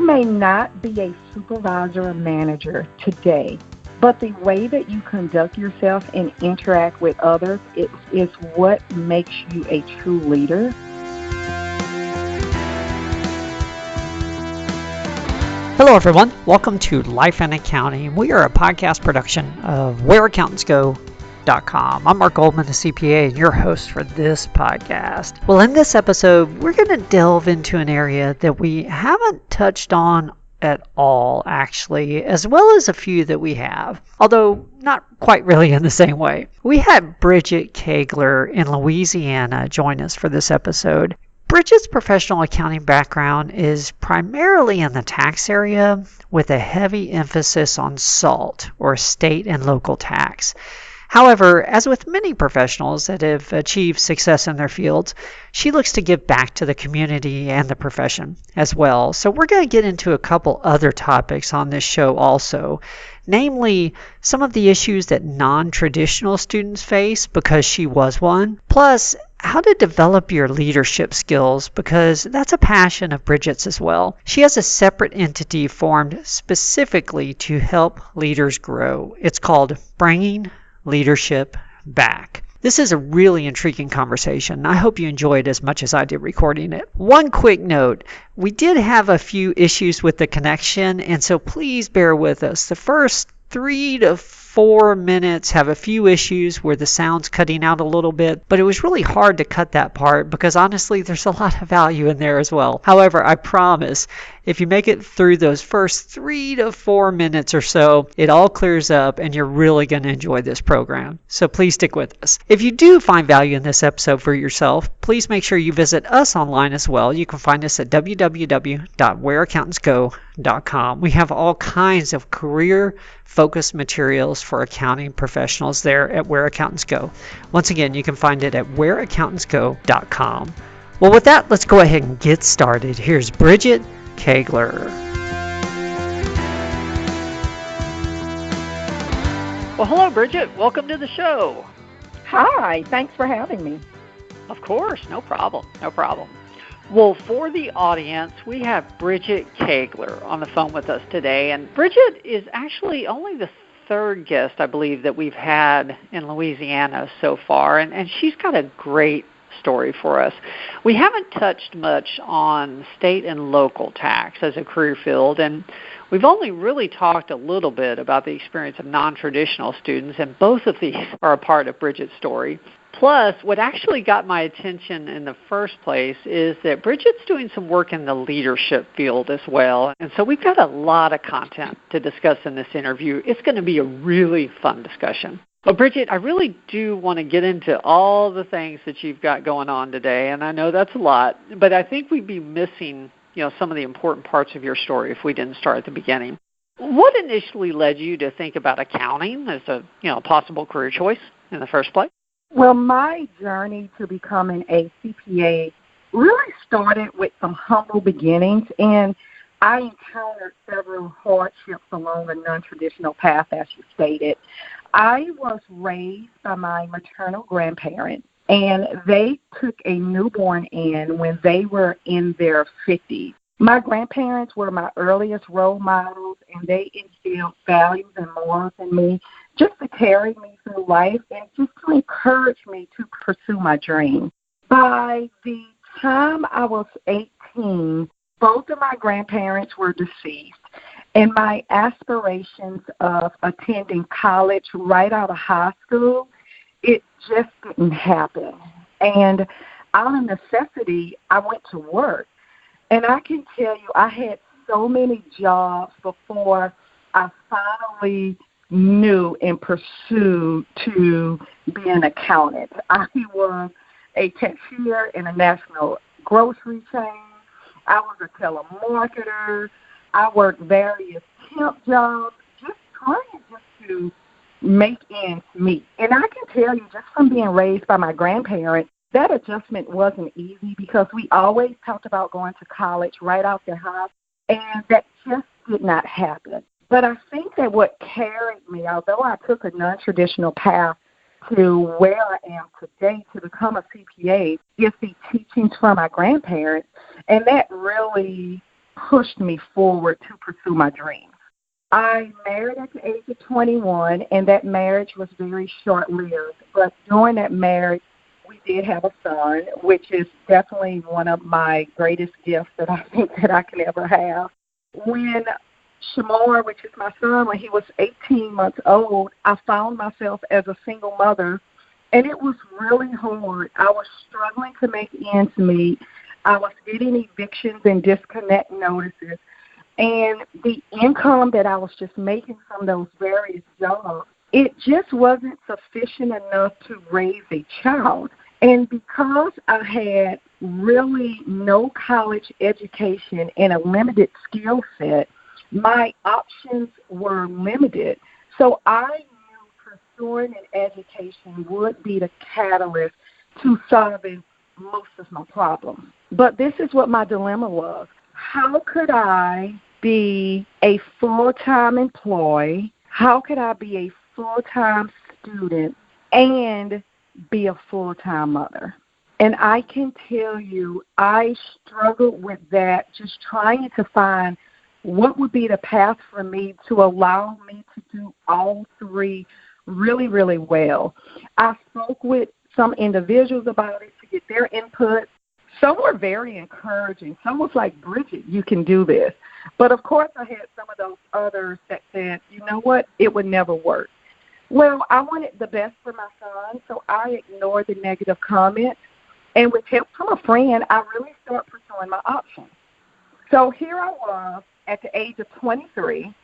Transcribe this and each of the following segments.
may not be a supervisor or manager today, but the way that you conduct yourself and interact with others is what makes you a true leader. Hello, everyone. Welcome to Life and Accounting. We are a podcast production of WhereAccountants.com. I'm Mark Goldman, a CPA, and your host for this podcast. Well, in this episode, we're going to delve into an area that we haven't touched on at all, actually, as well as a few that we have, although not quite really in the same way. We had Bridget Kaigler in Louisiana join us for this episode. Bridget's professional accounting background is primarily in the tax area with a heavy emphasis on SALT, or state and local tax. However, as with many professionals that have achieved success in their fields, she looks to give back to the community and the profession as well. So we're going to get into a couple other topics on this show also, namely some of the issues that non-traditional students face because she was one, plus how to develop your leadership skills because that's a passion of Bridget's as well. She has a separate entity formed specifically to help leaders grow. It's called Bringing Leadership Back. This is a really intriguing conversation. I hope you enjoy it as much as I did recording it. One quick note, we did have a few issues with the connection, and so please bear with us. The first 3 to 4 minutes have a few issues where the sound's cutting out a little bit, but it was really hard to cut that part because honestly there's a lot of value in there as well. However, I promise if you make it through those first 3 to 4 minutes or so, it all clears up and you're really going to enjoy this program. So please stick with us. If you do find value in this episode for yourself, please make sure you visit us online as well. You can find us at www.whereaccountantsgo.com. We have all kinds of career-focused materials for accounting professionals there at Where Accountants Go. Once again, you can find it at whereaccountantsgo.com. Well, with that, let's go ahead and get started. Here's Bridget Kaigler. Well, hello, Bridget. Welcome to the show. Hi, thanks for having me. Of course, no problem. Well, for the audience, we have Bridget Kaigler on the phone with us today. And Bridget is actually only the third guest, I believe, that we've had in Louisiana so far. And she's got a great story for us. We haven't touched much on state and local tax as a career field, and we've only really talked a little bit about the experience of non-traditional students, and both of these are a part of Bridget's story. Plus, what actually got my attention in the first place is that Bridget's doing some work in the leadership field as well. And so we've got a lot of content to discuss in this interview. It's going to be a really fun discussion. Well, Bridget, I really do want to get into all the things that you've got going on today, and I know that's a lot, but I think we'd be missing, some of the important parts of your story if we didn't start at the beginning. What initially led you to think about accounting as a, possible career choice in the first place? Well, my journey to becoming a CPA really started with some humble beginnings, and I encountered several hardships along a non-traditional path, as you stated. I was raised by my maternal grandparents, and they took a newborn in when they were in their 50s. My grandparents were my earliest role models, and they instilled values and morals in me just to carry me through life and just to encourage me to pursue my dream. By the time I was 18, both of my grandparents were deceased, and my aspirations of attending college right out of high school, it just didn't happen. And out of necessity, I went to work. And I can tell you, I had so many jobs before I finally knew and pursued to be an accountant. I was a cashier in a national grocery chain. I was a telemarketer. I worked various temp jobs, just trying to make ends meet. And I can tell you, just from being raised by my grandparents, that adjustment wasn't easy because we always talked about going to college right out the house, and that just did not happen. But I think that what carried me, although I took a non-traditional path to where I am today to become a CPA, is the teachings from my grandparents, and that really pushed me forward to pursue my dreams. I married at the age of 21, and that marriage was very short-lived. But during that marriage, we did have a son, which is definitely one of my greatest gifts that I think that I can ever have. When Shamar, which is my son, when he was 18 months old, I found myself as a single mother, and it was really hard. I was struggling to make ends meet. I was getting evictions and disconnect notices. And the income that I was just making from those various jobs, it just wasn't sufficient enough to raise a child. And because I had really no college education and a limited skill set, my options were limited. So I knew pursuing an education would be the catalyst to solving most of my problems. But this is what my dilemma was. How could I be a full-time employee? How could I be a full-time student and be a full-time mother? And I can tell you, I struggled with that, just trying to find what would be the path for me to allow me to do all three really, really well. I spoke with some individuals about it to get their input. Some were very encouraging. Some was like, Bridget, you can do this. But, of course, I had some of those others that said, you know what, it would never work. Well, I wanted the best for my son, so I ignored the negative comments. And with help from a friend, I really started pursuing my options. So here I was at the age of 23.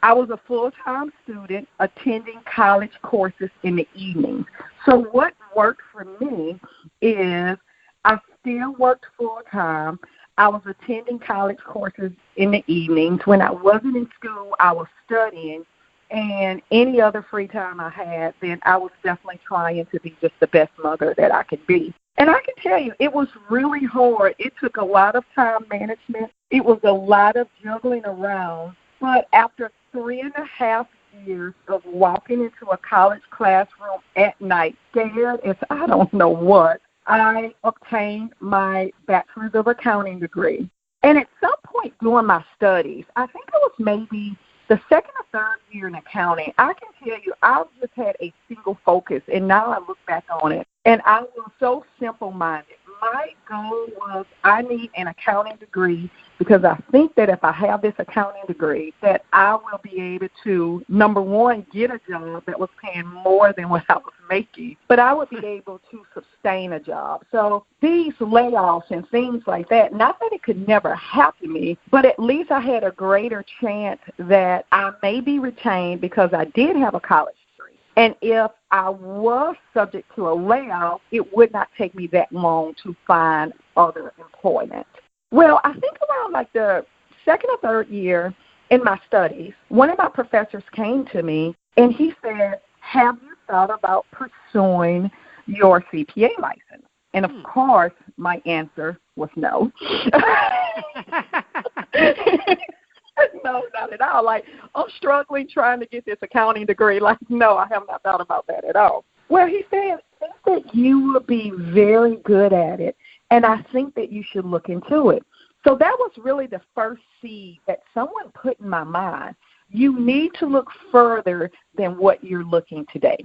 I was a full-time student attending college courses in the evenings. So what worked for me is I still worked full-time. I was attending college courses in the evenings. When I wasn't in school, I was studying. And any other free time I had, then I was definitely trying to be just the best mother that I could be. And I can tell you, it was really hard. It took a lot of time management. It was a lot of juggling around. But after 3.5 years of walking into a college classroom at night, scared as I don't know what, I obtained my Bachelor's of Accounting degree. And at some point during my studies, I think it was maybe the second or third year in accounting, I can tell you I just had a single focus, and now I look back on it, and I was so simple-minded. My goal was I need an accounting degree because I think that if I have this accounting degree that I will be able to, number one, get a job that was paying more than what I was making, but I would be able to sustain a job. So these layoffs and things like that, not that it could never happen to me, but at least I had a greater chance that I may be retained because I did have a college degree. And if I was subject to a layoff, it would not take me that long to find other employment. Well, I think around like the second or third year in my studies, one of my professors came to me and he said, have you thought about pursuing your CPA license? And of course, my answer was no. No, not at all. Like, I'm struggling trying to get this accounting degree. Like, no, I have not thought about that at all. Well, he said, I think that you would be very good at it, and I think that you should look into it. So that was really the first seed that someone put in my mind. You need to look further than what you're looking today.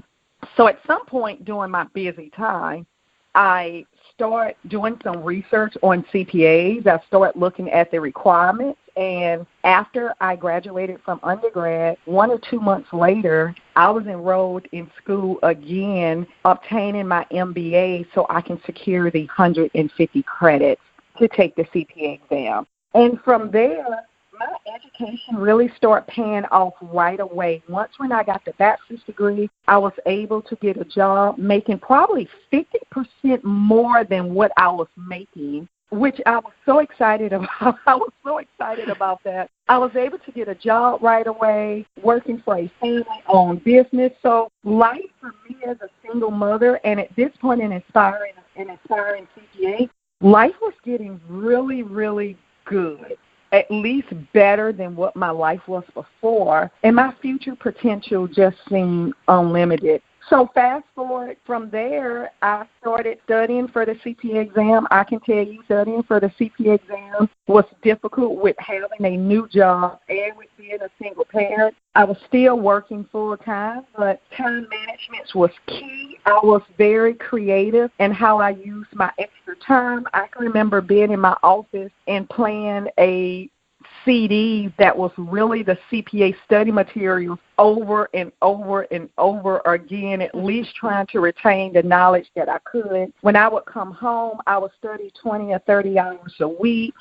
So at some point during my busy time, I start doing some research on CPAs. I start looking at the requirements. And after I graduated from undergrad, 1 or 2 months later, I was enrolled in school again, obtaining my MBA so I can secure the 150 credits to take the CPA exam. And from there, my education really started paying off right away. Once when I got the bachelor's degree, I was able to get a job making probably 50% more than what I was making, which I was so excited about. I was so excited about that. I was able to get a job right away, working for a family-owned business. So life for me as a single mother, and at this point an aspiring CPA, life was getting really, really good. At least better than what my life was before, and my future potential just seemed unlimited. So fast forward from there, I started studying for the CPA exam. I can tell you studying for the CPA exam was difficult with having a new job and with being a single parent. I was still working full time, but time management was key. I was very creative in how I used my extra time. I can remember being in my office and playing a CD that was really the CPA study materials over and over and over again, at least trying to retain the knowledge that I could. When I would come home, I would study 20 or 30 hours a week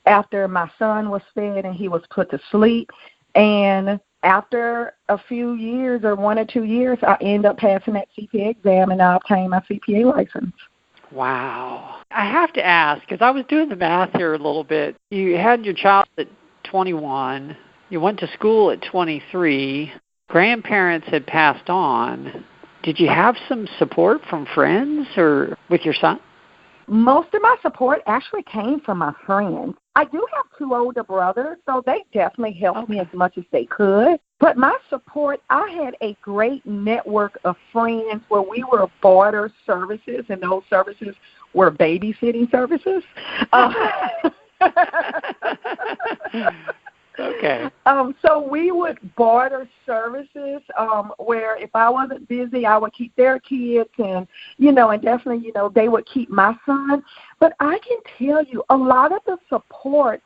after my son was fed and he was put to sleep. And after a few years or 1 or 2 years, I ended up passing that CPA exam and I obtained my CPA license. Wow. I have to ask, because I was doing the math here a little bit. You had your child at 21. You went to school at 23. Grandparents had passed on. Did you have some support from friends or with your son? Most of my support actually came from my friends. I do have 2 older brothers, so they definitely helped me as much as they could. But my support, I had a great network of friends where we were barter services, and those services were babysitting services. Okay. So we would barter services where if I wasn't busy, I would keep their kids and definitely, they would keep my son. But I can tell you a lot of the support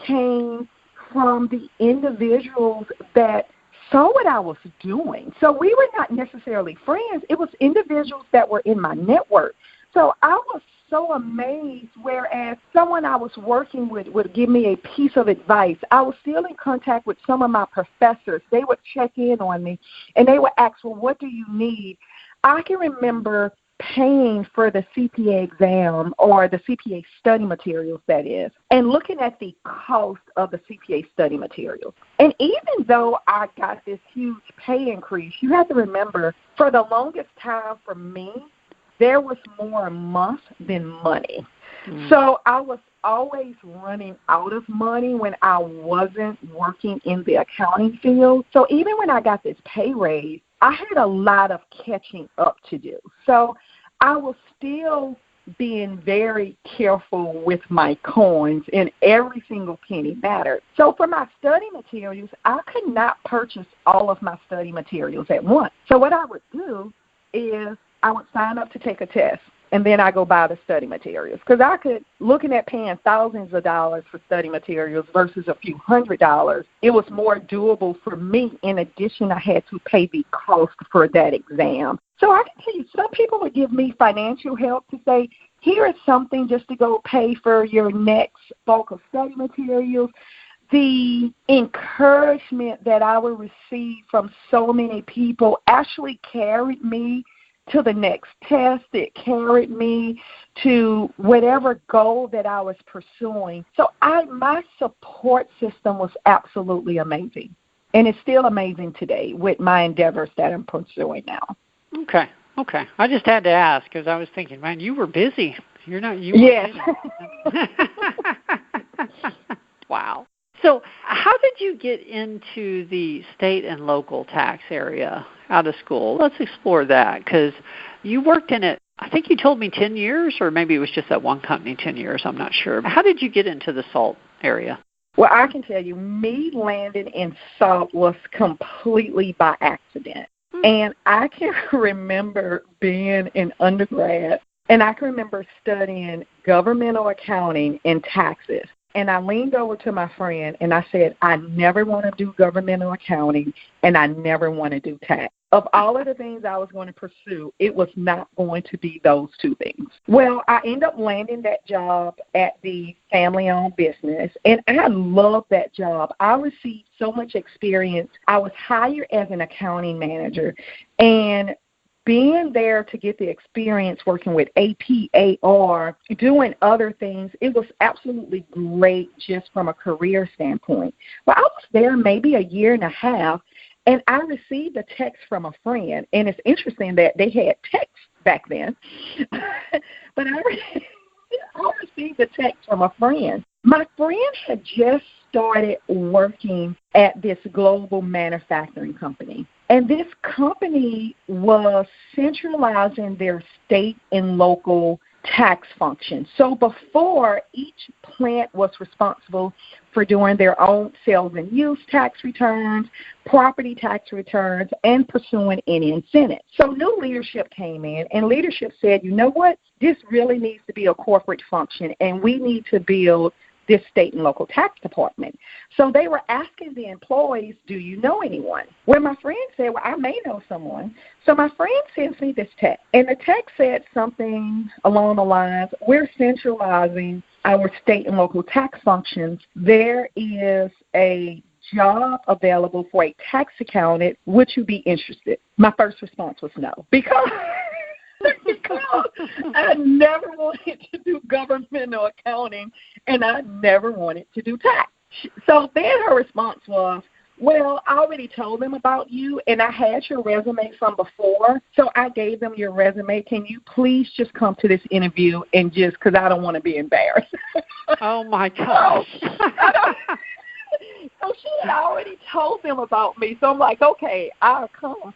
came from the individuals that saw what I was doing. So we were not necessarily friends. It was individuals that were in my network. So I was so amazed, whereas someone I was working with would give me a piece of advice. I was still in contact with some of my professors. They would check in on me, and they would ask, well, what do you need? I can remember paying for the CPA exam or the CPA study materials, that is, and looking at the cost of the CPA study materials. And even though I got this huge pay increase, you have to remember, for the longest time for me, there was more month than money. So I was always running out of money when I wasn't working in the accounting field. So even when I got this pay raise, I had a lot of catching up to do. So I was still being very careful with my coins, and every single penny mattered. So for my study materials, I could not purchase all of my study materials at once. So what I would do is I would sign up to take a test, and then I go buy the study materials. Because I could, looking at paying thousands of dollars for study materials versus a few $100s, it was more doable for me. In addition, I had to pay the cost for that exam. So I can tell you, some people would give me financial help to say, here is something just to go pay for your next bulk of study materials. The encouragement that I would receive from so many people actually carried me to the next test. It carried me to whatever goal that I was pursuing. So my support system was absolutely amazing. And it's still amazing today with my endeavors that I'm pursuing now. Okay. I just had to ask because I was thinking, man, you were busy. You were yes. busy. Wow. So how did you get into the state and local tax area out of school? Let's explore that, because you worked in it, I think you told me 10 years, or maybe it was just that one company 10 years. I'm not sure. How did you get into the SALT area? Well, I can tell you, me landing in SALT was completely by accident. And I can remember being an undergrad, and I can remember studying governmental accounting and taxes. And I leaned over to my friend, and I said, I never want to do governmental accounting, and I never want to do tax. Of all of the things I was going to pursue, it was not going to be those 2 things. Well, I ended up landing that job at the family-owned business, and I loved that job. I received so much experience. I was hired as an accounting manager, and being there to get the experience working with AP, AR, doing other things, it was absolutely great just from a career standpoint. But I was there maybe a year and a half, and I received a text from a friend. And it's interesting that they had text back then. But I received a text from a friend. My friend had just started working at this global manufacturing company. And this company was centralizing their state and local tax functions. So before, each plant was responsible for doing their own sales and use tax returns, property tax returns, and pursuing any incentives. So new leadership came in, and leadership said, you know what, this really needs to be a corporate function, and we need to build this state and local tax department. So they were asking the employees, do you know anyone? Well, my friend said, well, I may know someone. So my friend sends me this text, and the text said something along the lines, we're centralizing our state and local tax functions. There is a job available for a tax accountant. Would you be interested? My first response was no, because I never wanted to do government or accounting, and I never wanted to do tax. So then her response was, well, I already told them about you, and I had your resume from before, so I gave them your resume. Can you please just come to this interview and just, because I don't want to be embarrassed. Oh, my gosh. So she had already told them about me, so I'm like, okay, I'll come.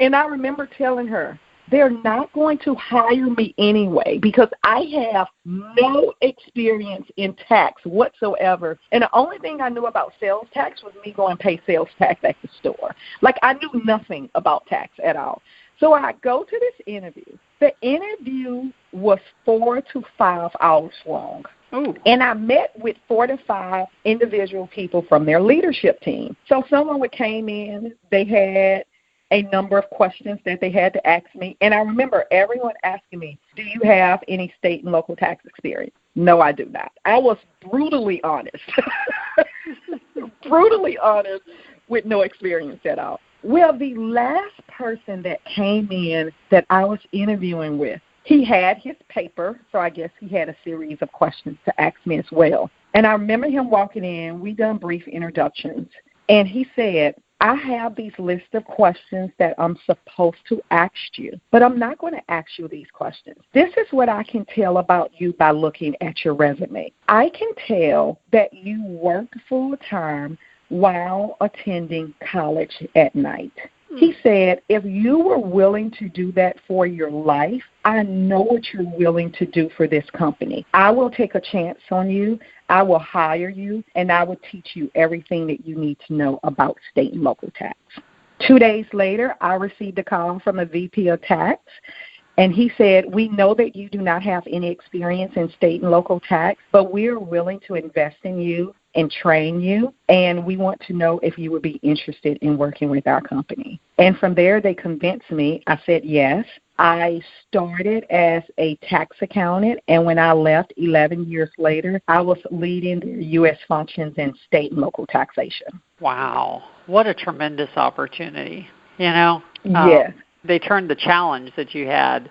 And I remember telling her, they're not going to hire me anyway because I have no experience in tax whatsoever. And the only thing I knew about sales tax was me going to pay sales tax at the store. Like, I knew nothing about tax at all. So I go to this interview. The interview was 4 to 5 hours long. Ooh. And I met with 4 to 5 individual people from their leadership team. So someone came in, they had a number of questions that they had to ask me. And I remember everyone asking me, do you have any state and local tax experience? No, I do not. I was brutally honest, with no experience at all. Well, the last person that came in that I was interviewing with, he had his paper, so I guess he had a series of questions to ask me as well. And I remember him walking in. We done brief introductions. And he said, I have these list of questions that I'm supposed to ask you, but I'm not going to ask you these questions. This is what I can tell about you by looking at your resume. I can tell that you work full-time while attending college at night. He said, if you were willing to do that for your life, I know what you're willing to do for this company. I will take a chance on you. I will hire you, and I will teach you everything that you need to know about state and local tax. 2 days later, I received a call from the VP of Tax, and he said, we know that you do not have any experience in state and local tax, but we are willing to invest in you and train you, and we want to know if you would be interested in working with our company. And from there, they convinced me. I said yes. I started as a tax accountant, and when I left 11 years later, I was leading the U.S. functions in state and local taxation. Wow. What a tremendous opportunity. Yes. They turned the challenge that you had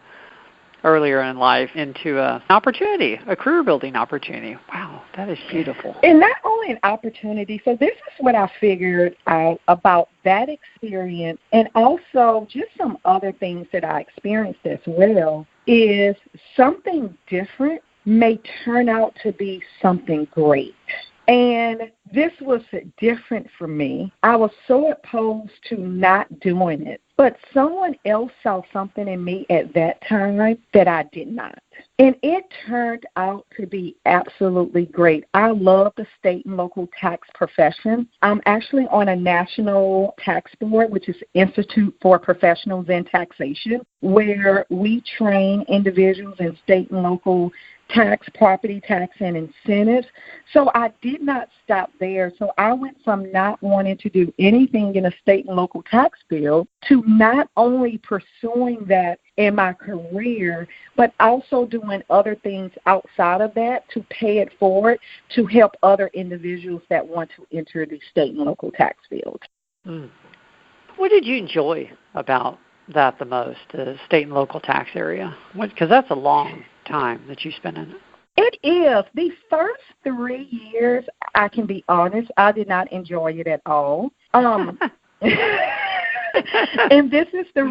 earlier in life into an opportunity, a career-building opportunity. Wow, that is beautiful. And not only an opportunity, so this is what I figured out about that experience, and also just some other things that I experienced as well, is something different may turn out to be something great. And this was different for me. I was so opposed to not doing it. But someone else saw something in me at that time that I did not. And it turned out to be absolutely great. I love the state and local tax profession. I'm actually on a national tax board, which is Institute for Professionals in Taxation, where we train individuals in state and local tax, property tax, and incentives. So I did not stop there. So I went from not wanting to do anything in a state and local tax field to not only pursuing that in my career, but also doing other things outside of that to pay it forward to help other individuals that want to enter the state and local tax field. What did you enjoy about that the most, the state and local tax area? Because that's a long time that you spent in it. It is. The first 3 years, I can be honest, I did not enjoy it at all. And this is the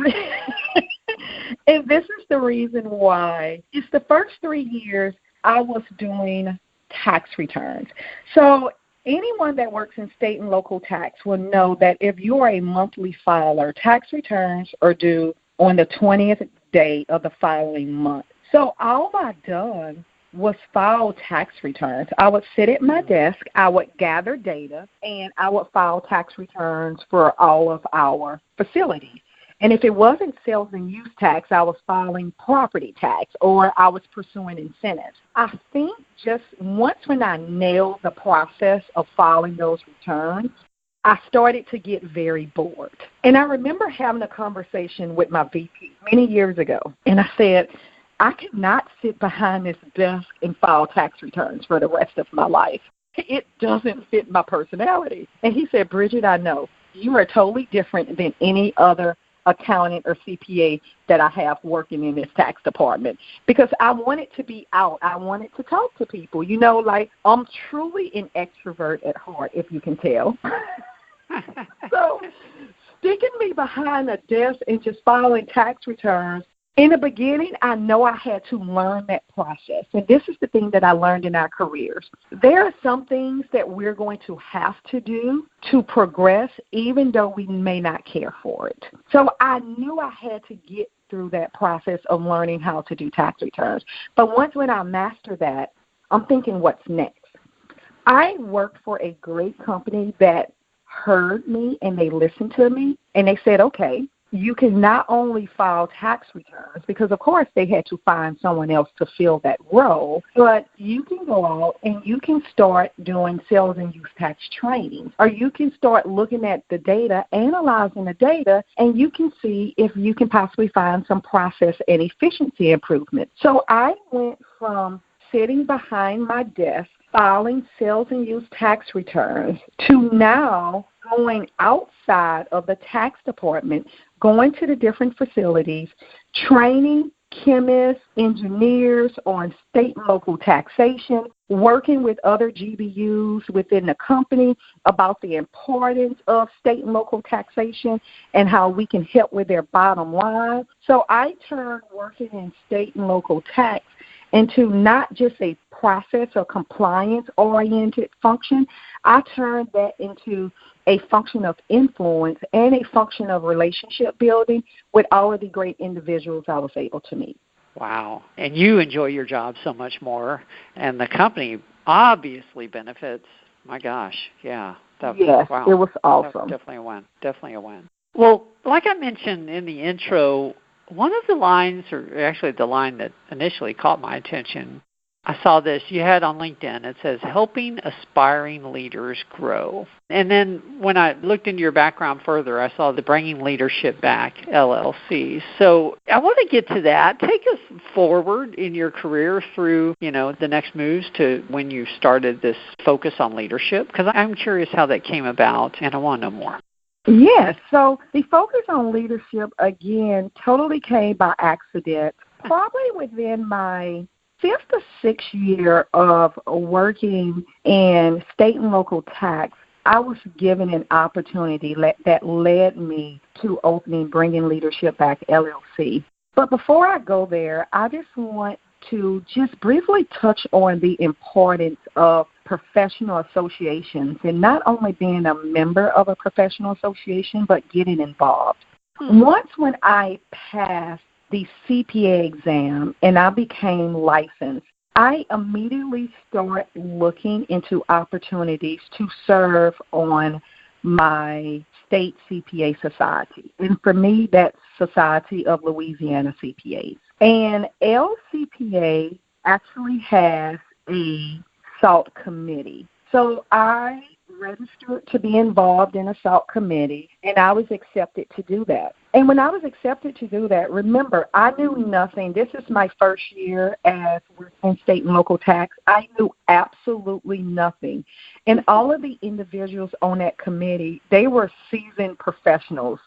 reason why. It's the first 3 years I was doing tax returns. So anyone that works in state and local tax will know that if you're a monthly filer, tax returns are due on the 20th day of the following month. So all I done was file tax returns. I would sit at my desk, I would gather data, and I would file tax returns for all of our facilities. And if it wasn't sales and use tax, I was filing property tax or I was pursuing incentives. I think just once when I nailed the process of filing those returns, I started to get very bored. And I remember having a conversation with my VP many years ago, and I said, I cannot sit behind this desk and file tax returns for the rest of my life. It doesn't fit my personality. And he said, Bridget, I know. You are totally different than any other accountant or CPA that I have working in this tax department, because I wanted to be out. I wanted to talk to people. You know, like I'm truly an extrovert at heart, if you can tell. So sticking me behind a desk and just filing tax returns, in the beginning, I know I had to learn that process. And this is the thing that I learned in our careers. There are some things that we're going to have to do to progress, even though we may not care for it. So I knew I had to get through that process of learning how to do tax returns. But once when I master that, I'm thinking, what's next? I worked for a great company that heard me and they listened to me, and they said, okay, you can not only file tax returns, because of course they had to find someone else to fill that role, but you can go out and you can start doing sales and use tax training, or you can start looking at the data, analyzing the data, and you can see if you can possibly find some process and efficiency improvement. So I went from sitting behind my desk filing sales and use tax returns to now going outside of the tax department, going to the different facilities, training chemists, engineers on state and local taxation, working with other GBUs within the company about the importance of state and local taxation and how we can help with their bottom line. So I turned working in state and local tax into not just a process or compliance-oriented function. I turned that into a function of influence and a function of relationship building with all of the great individuals I was able to meet. Wow. And you enjoy your job so much more, and the company obviously benefits. My gosh, yeah. Yes, wow. It was awesome. Definitely a win. Well, like I mentioned in the intro, one of the lines, or actually the line that initially caught my attention, I saw this. You had on LinkedIn. It says, helping aspiring leaders grow. And then when I looked into your background further, I saw the Bringing Leadership Back, LLC. So I want to get to that. Take us forward in your career through, the next moves to when you started this focus on leadership, because I'm curious how that came about, and I want to know more. Yes. So the focus on leadership, again, totally came by accident. Probably within my 5th or 6th year of working in state and local tax, I was given an opportunity that led me to opening Bringing Leadership Back, LLC. But before I go there, I just want to just briefly touch on the importance of professional associations and not only being a member of a professional association, but getting involved. Once when I passed the CPA exam and I became licensed, I immediately started looking into opportunities to serve on my state CPA society. And for me, that's Society of Louisiana CPAs. And LCPA actually has a SALT committee. So I registered to be involved in a SALT committee, and I was accepted to do that. And when I was accepted to do that, remember, I knew nothing. This is my first year as in state and local tax. I knew absolutely nothing. And all of the individuals on that committee, they were seasoned professionals.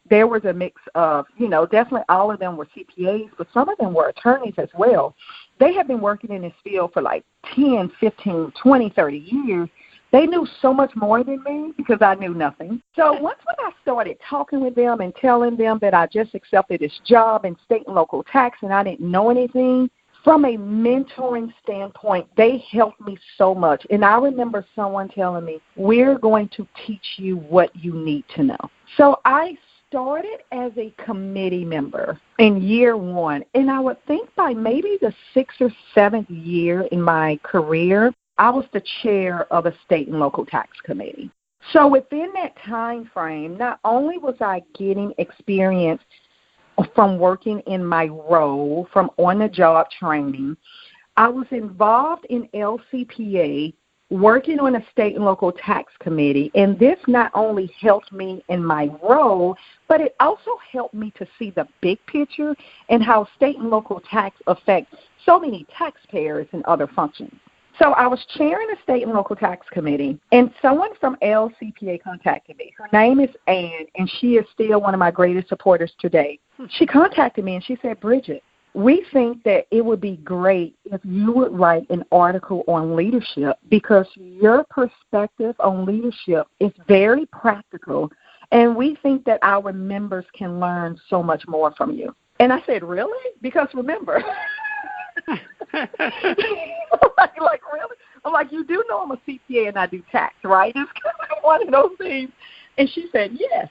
There was a mix of, definitely all of them were CPAs, but some of them were attorneys as well. They had been working in this field for like 10, 15, 20, 30 years. They knew so much more than me because I knew nothing. So once when I started talking with them and telling them that I just accepted this job in state and local tax and I didn't know anything, From a mentoring standpoint, they helped me so much. And I remember someone telling me, we're going to teach you what you need to know. So I started as a committee member in year one. And I would think by maybe the 6th or 7th year in my career, I was the chair of a state and local tax committee. So within that time frame, not only was I getting experience from working in my role, from on-the-job training, I was involved in LCPA, working on a state and local tax committee, and this not only helped me in my role, but it also helped me to see the big picture and how state and local tax affects so many taxpayers and other functions. So I was chairing a state and local tax committee, and someone from LCPA contacted me. Her name is Ann, and she is still one of my greatest supporters today. She contacted me, and she said, Bridget, we think that it would be great if you would write an article on leadership because your perspective on leadership is very practical, and we think that our members can learn so much more from you. And I said, really? Because remember, like really? I'm like, you do know I'm a CPA and I do tax, right? It's kind of one of those things. And she said, yes.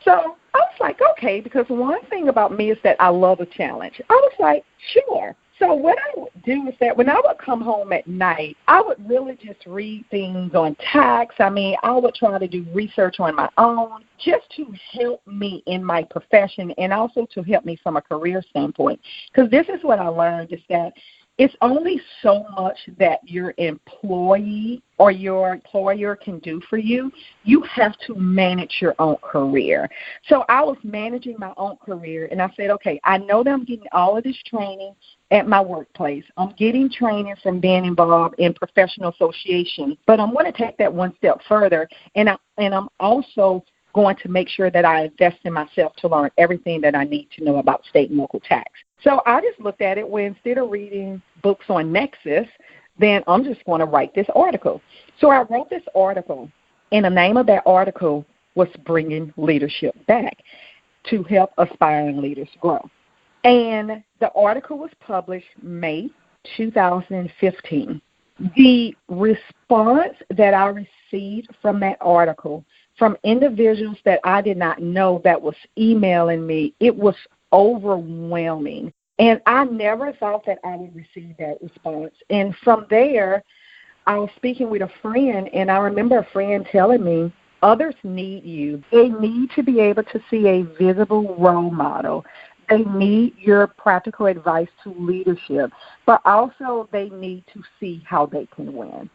So I was like, okay, because one thing about me is that I love a challenge. I was like, sure. So what I would do is that when I would come home at night, I would really just read things on tax. I mean, I would try to do research on my own just to help me in my profession and also to help me from a career standpoint. Because this is what I learned is that it's only so much that your employee or your employer can do for you. You have to manage your own career. So I was managing my own career, and I said, okay, I know that I'm getting all of this training at my workplace. I'm getting training from being involved in professional associations, but I'm going to take that one step further, and I'm also going to make sure that I invest in myself to learn everything that I need to know about state and local tax. So I just looked at it where instead of reading books on Nexus, then I'm just going to write this article. So I wrote this article, and the name of that article was Bringing Leadership Back to Help Aspiring Leaders Grow. And the article was published May 2015. The response that I received from that article from individuals that I did not know that was emailing me, it was overwhelming. And I never thought that I would receive that response. And from there, I was speaking with a friend, and I remember a friend telling me, others need you. They need to be able to see a visible role model. They need your practical advice to leadership, but also they need to see how they can win.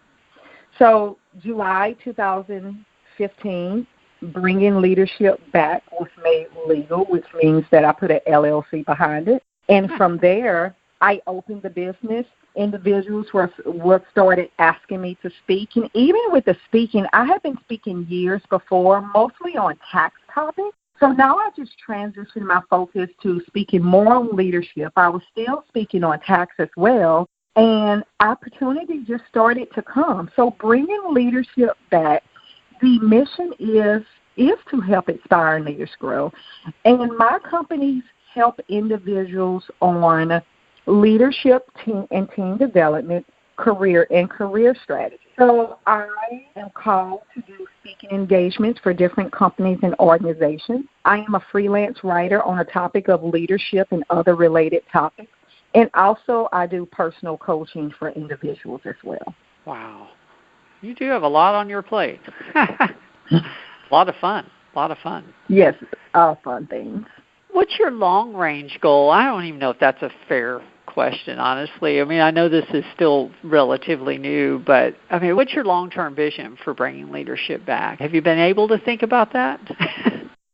So July 2015, Bringing Leadership Back was made legal, which means that I put an LLC behind it. And from there, I opened the business. Individuals were started asking me to speak. And even with the speaking, I had been speaking years before, mostly on tax topics. So now I just transitioned my focus to speaking more on leadership. I was still speaking on tax as well, and opportunity just started to come. So Bringing Leadership Back, the mission is to help aspiring leaders grow. And my companies help individuals on leadership and team development, career strategy. So I am called to do speaking engagements for different companies and organizations. I am a freelance writer on a topic of leadership and other related topics. And also I do personal coaching for individuals as well. Wow. You do have a lot on your plate. A lot of fun. Yes, all fun things. What's your long-range goal? I don't even know if that's a fair question, honestly. I mean, I know this is still relatively new, but, I mean, what's your long-term vision for Bringing Leadership Back? Have you been able to think about that?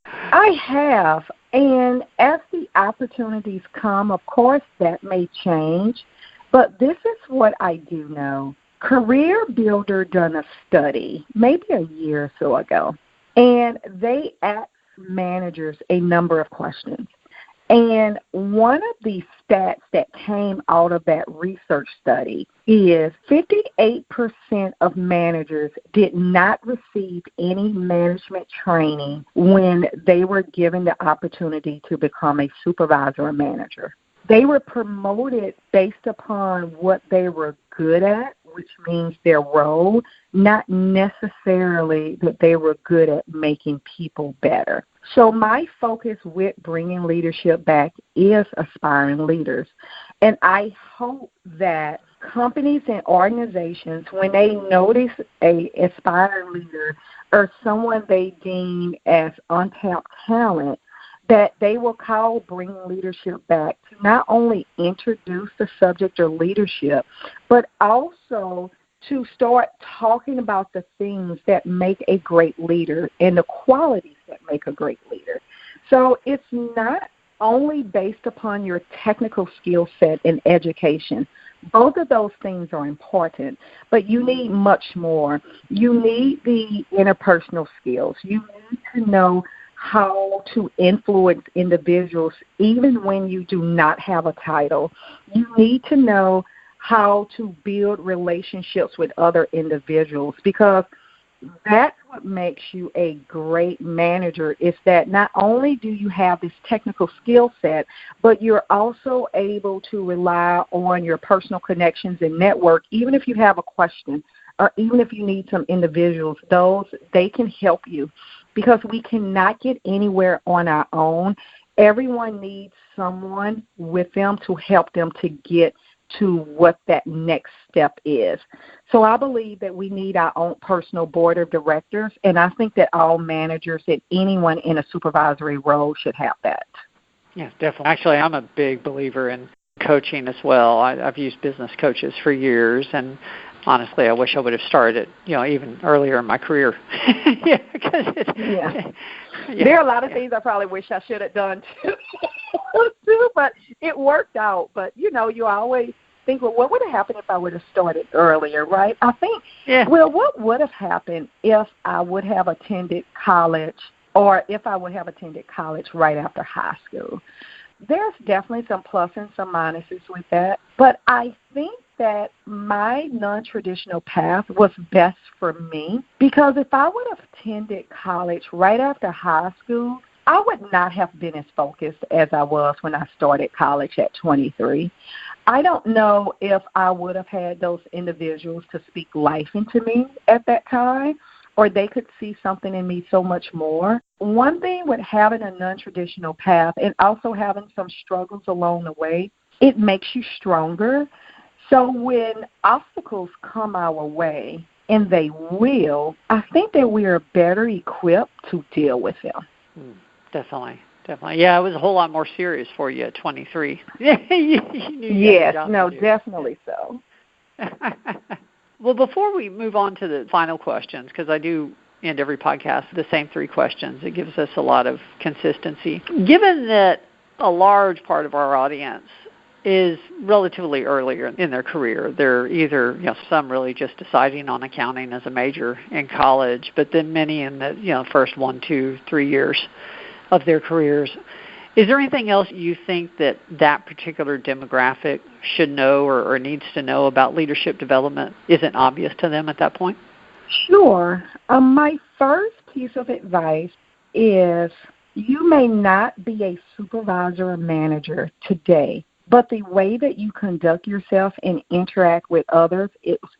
I have, and as the opportunities come, of course, that may change, but this is what I do know. Career Builder done a study maybe a year or so ago, and they asked managers a number of questions. And one of the stats that came out of that research study is 58% of managers did not receive any management training when they were given the opportunity to become a supervisor or manager. They were promoted based upon what they were good at, which means their role, not necessarily that they were good at making people better. So my focus with bringing leadership back is aspiring leaders. And I hope that companies and organizations, when they notice a aspiring leader or someone they deem as untapped talent, that they will call bringing leadership back to not only introduce the subject of leadership, but also to start talking about the things that make a great leader and the qualities that make a great leader. So it's not only based upon your technical skill set and education. Both of those things are important, but you need much more. You need the interpersonal skills. You need to know how to influence individuals even when you do not have a title. You need to know how to build relationships with other individuals, because that's what makes you a great manager, is that not only do you have this technical skill set, but you're also able to rely on your personal connections and network. Even if you have a question or even if you need some individuals, they can help you, because we cannot get anywhere on our own. Everyone needs someone with them to help them to get to what that next step is. So I believe that we need our own personal board of directors, and I think that all managers and anyone in a supervisory role should have that. Yeah, definitely. Actually, I'm a big believer in coaching as well. I've used business coaches for years, and honestly, I wish I would have started, even earlier in my career. Yeah. There are a lot of things I probably wish I should have done too, but it worked out. But, you always think, well, what would have happened if I would have started earlier, right? I think, well, what would have happened if I would have attended college, or if I would have attended college right after high school? There's definitely some plus and some minuses with that, but I think that my non-traditional path was best for me, because if I would have attended college right after high school, I would not have been as focused as I was when I started college at 23. I don't know if I would have had those individuals to speak life into me at that time, or they could see something in me so much more. One thing with having a non-traditional path and also having some struggles along the way, it makes you stronger. So when obstacles come our way, and they will, I think that we are better equipped to deal with them. Definitely. Yeah, it was a whole lot more serious for you at 23. Yes, definitely so. Well, before we move on to the final questions, because I do end every podcast with the same 3 questions, it gives us a lot of consistency. Given that a large part of our audience is relatively earlier in their career, they're either, some really just deciding on accounting as a major in college, but then many in the, first 1, 2, 3 years of their careers. Is there anything else you think that particular demographic should know or needs to know about leadership development isn't obvious to them at that point? Sure. My first piece of advice is you may not be a supervisor or manager today, but the way that you conduct yourself and interact with others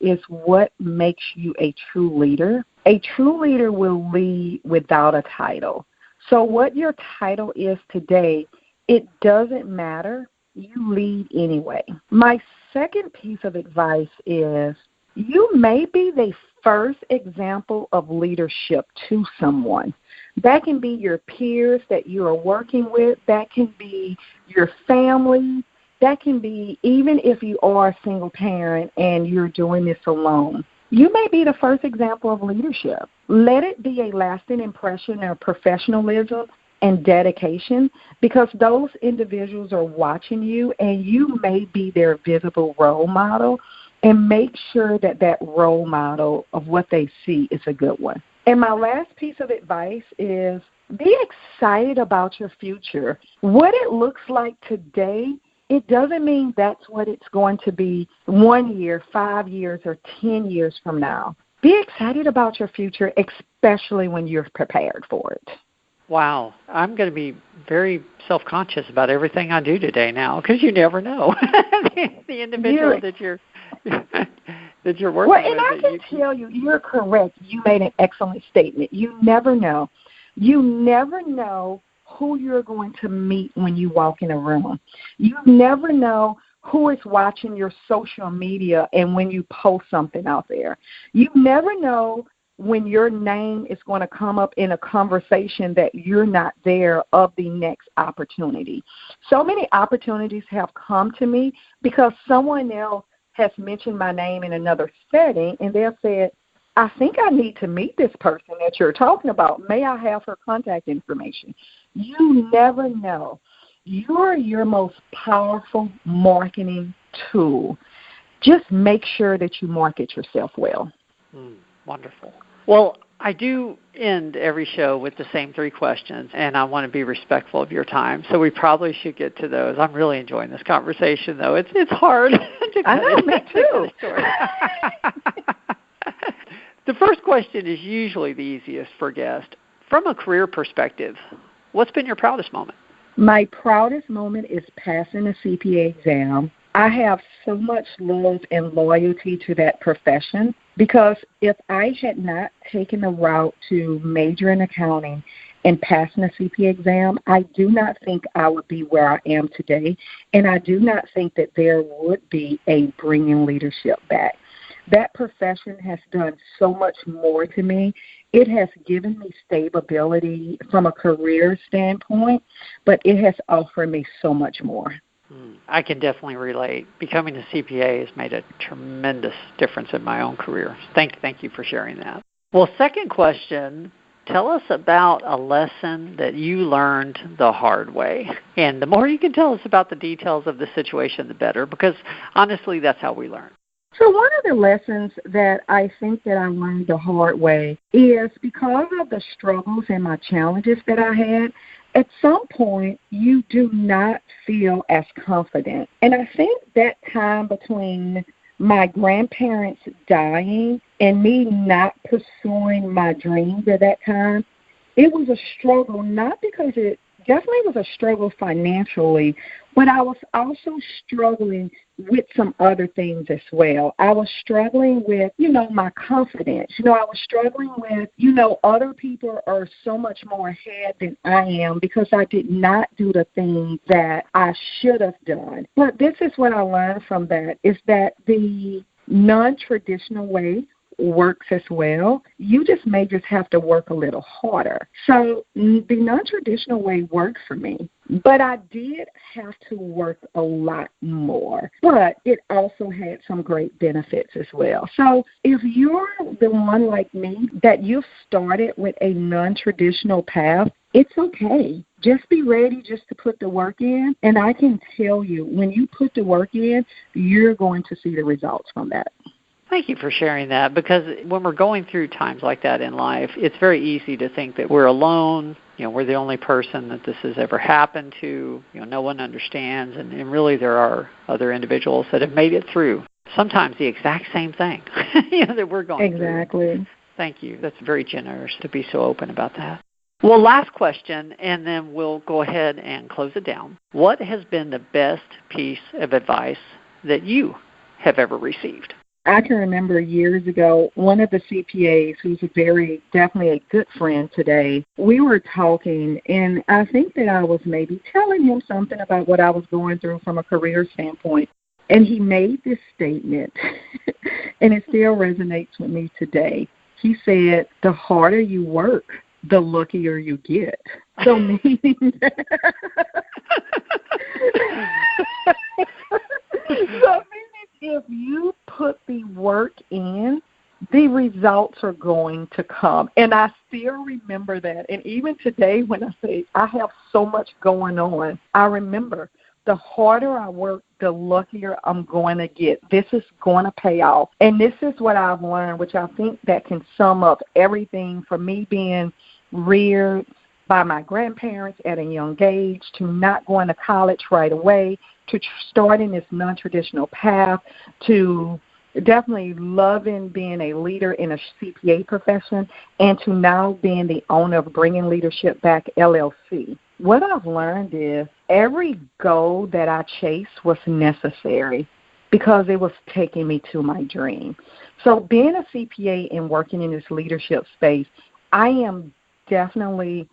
is what makes you a true leader. A true leader will lead without a title. So what your title is today, it doesn't matter. You lead anyway. My second piece of advice is you may be the first example of leadership to someone. That can be your peers that you are working with. That can be your family. That can be even if you are a single parent and you're doing this alone. You may be the first example of leadership. Let it be a lasting impression of professionalism and dedication, because those individuals are watching you and you may be their visible role model, and make sure that role model of what they see is a good one. And my last piece of advice is be excited about your future. What it looks like today, it doesn't mean that's what it's going to be 1 year, 5 years, or 10 years from now. Be excited about your future, especially when you're prepared for it. Wow. I'm going to be very self-conscious about everything I do today now because you never know the individual that you're that you're working with. with. And I can tell you, you're correct. You made an excellent statement. You never know. You never know who you're going to meet when you walk in a room. You never know who is watching your social media and when you post something out there. You never know when your name is going to come up in a conversation that you're not there of the next opportunity. So many opportunities have come to me because someone else has mentioned my name in another setting, and they've said, I think I need to meet this person that you're talking about. May I have her contact information? You never know. You're your most powerful marketing tool. Just make sure that you market yourself well. Wonderful. Well, I do end every show with the same 3 questions, and I want to be respectful of your time, so we probably should get to those. I'm really enjoying this conversation, though. It's hard. I know, me too. The first question is usually the easiest for guests. From a career perspective, what's been your proudest moment? My proudest moment is passing the CPA exam. I have so much love and loyalty to that profession because if I had not taken the route to major in accounting and passing the CPA exam, I do not think I would be where I am today, and I do not think that there would be a bringing leadership back. That profession has done so much more to me. It has given me stability from a career standpoint, but it has offered me so much more. I can definitely relate. Becoming a CPA has made a tremendous difference in my own career. Thank you for sharing that. Well, second question, tell us about a lesson that you learned the hard way. And the more you can tell us about the details of the situation, the better, because honestly, that's how we learn. So one of the lessons that I think that I learned the hard way is because of the struggles and my challenges that I had, at some point you do not feel as confident. And I think that time between my grandparents dying and me not pursuing my dreams at that time, it was a struggle, not because it definitely was a struggle financially, but I was also struggling with some other things as well. I was struggling with, my confidence. I was struggling with, other people are so much more ahead than I am because I did not do the things that I should have done. But this is what I learned from that, is that the non-traditional way works as well. You may just have to work a little harder. So the non-traditional way worked for me, but I did have to work a lot more. But it also had some great benefits as well. So if you're the one like me that you've started with a non-traditional path, it's okay. Just be ready just to put the work in. And I can tell you, when you put the work in, you're going to see the results from that. Thank you for sharing that, because when we're going through times like that in life, it's very easy to think that we're alone, we're the only person that this has ever happened to, no one understands, and really there are other individuals that have made it through sometimes the exact same thing that we're going through. Exactly. Thank you. That's very generous to be so open about that. Well, last question, and then we'll go ahead and close it down. What has been the best piece of advice that you have ever received? I can remember years ago, one of the CPAs, who's definitely a good friend today, we were talking, and I think that I was maybe telling him something about what I was going through from a career standpoint. And he made this statement, and it still resonates with me today. He said, the harder you work, the luckier you get. So meaning if you put the work in, the results are going to come. And I still remember that. And even today when I say I have so much going on, I remember the harder I work, the luckier I'm going to get. This is going to pay off. And this is what I've learned, which I think that can sum up everything from me being reared by my grandparents at a young age, to not going to college right away, to starting this non-traditional path, to definitely loving being a leader in a CPA profession and to now being the owner of Bringing Leadership Back LLC. What I've learned is every goal that I chased was necessary because it was taking me to my dream. So being a CPA and working in this leadership space, I am definitely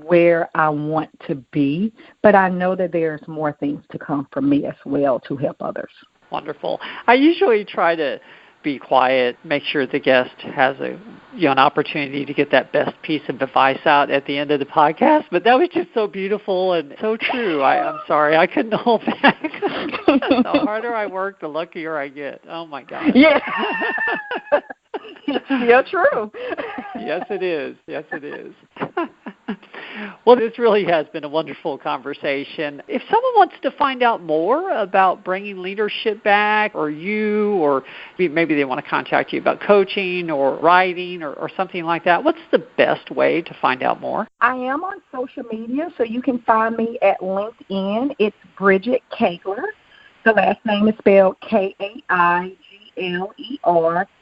where I want to be, but I know that there's more things to come from me as well to help others. Wonderful. I usually try to be quiet, make sure the guest has an opportunity to get that best piece of advice out at the end of the podcast, but that was just so beautiful and so true. I'm sorry, I couldn't hold back. The harder I work, the luckier I get. Oh, my God. Yeah. Yeah, true. Yes, it is. Yes, it is. Well, this really has been a wonderful conversation. If someone wants to find out more about Bringing Leadership Back or you, or maybe they want to contact you about coaching or writing or something like that, what's the best way to find out more? I am on social media, so you can find me at LinkedIn. It's Bridget Kaigler. The last name is spelled Kaigler.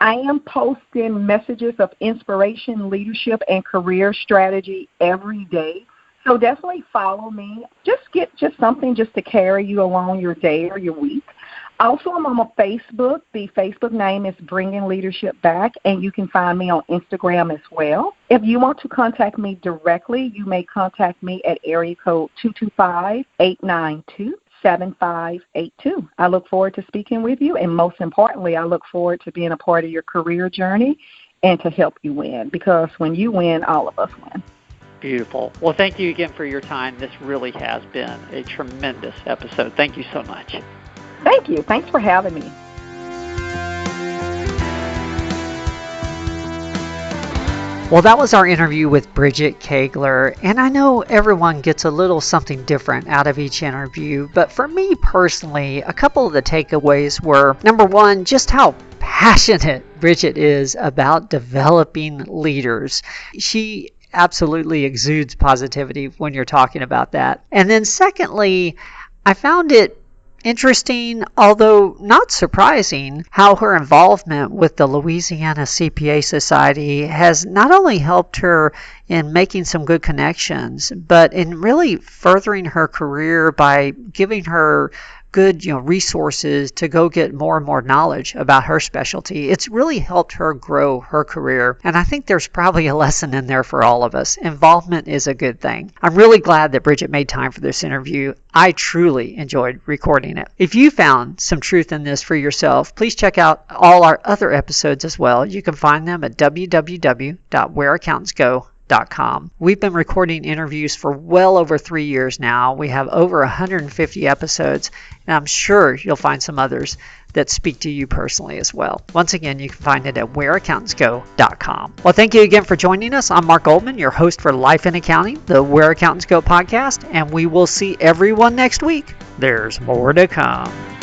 I am posting messages of inspiration, leadership, and career strategy every day. So definitely follow me. Get something just to carry you along your day or your week. Also, I'm on Facebook. The Facebook name is Bringing Leadership Back, and you can find me on Instagram as well. If you want to contact me directly, you may contact me at area code 225-892-7582. I look forward to speaking with you, and most importantly, I look forward to being a part of your career journey and to help you win, because when you win, all of us win. Beautiful. Well, thank you again for your time. This really has been a tremendous episode. Thank you so much. Thank you. Thanks for having me. Well, that was our interview with Bridget Kaigler, and I know everyone gets a little something different out of each interview, but for me personally, a couple of the takeaways were, number one, just how passionate Bridget is about developing leaders. She absolutely exudes positivity when you're talking about that. And then secondly, I found it interesting, although not surprising, how her involvement with the Louisiana CPA Society has not only helped her in making some good connections, but in really furthering her career by giving her good resources to go get more and more knowledge about her specialty. It's really helped her grow her career, and I think there's probably a lesson in there for all of us. Involvement is a good thing. I'm really glad that Bridget made time for this interview. I truly enjoyed recording it. If you found some truth in this for yourself, please check out all our other episodes as well. You can find them at www.whereaccountantsgo.com. We've been recording interviews for well over 3 years now. We have over 150 episodes, and I'm sure you'll find some others that speak to you personally as well. Once again, you can find it at whereaccountantsgo.com. Well, thank you again for joining us. I'm Mark Goldman, your host for Life in Accounting, the Where Accountants Go podcast, and we will see everyone next week. There's more to come.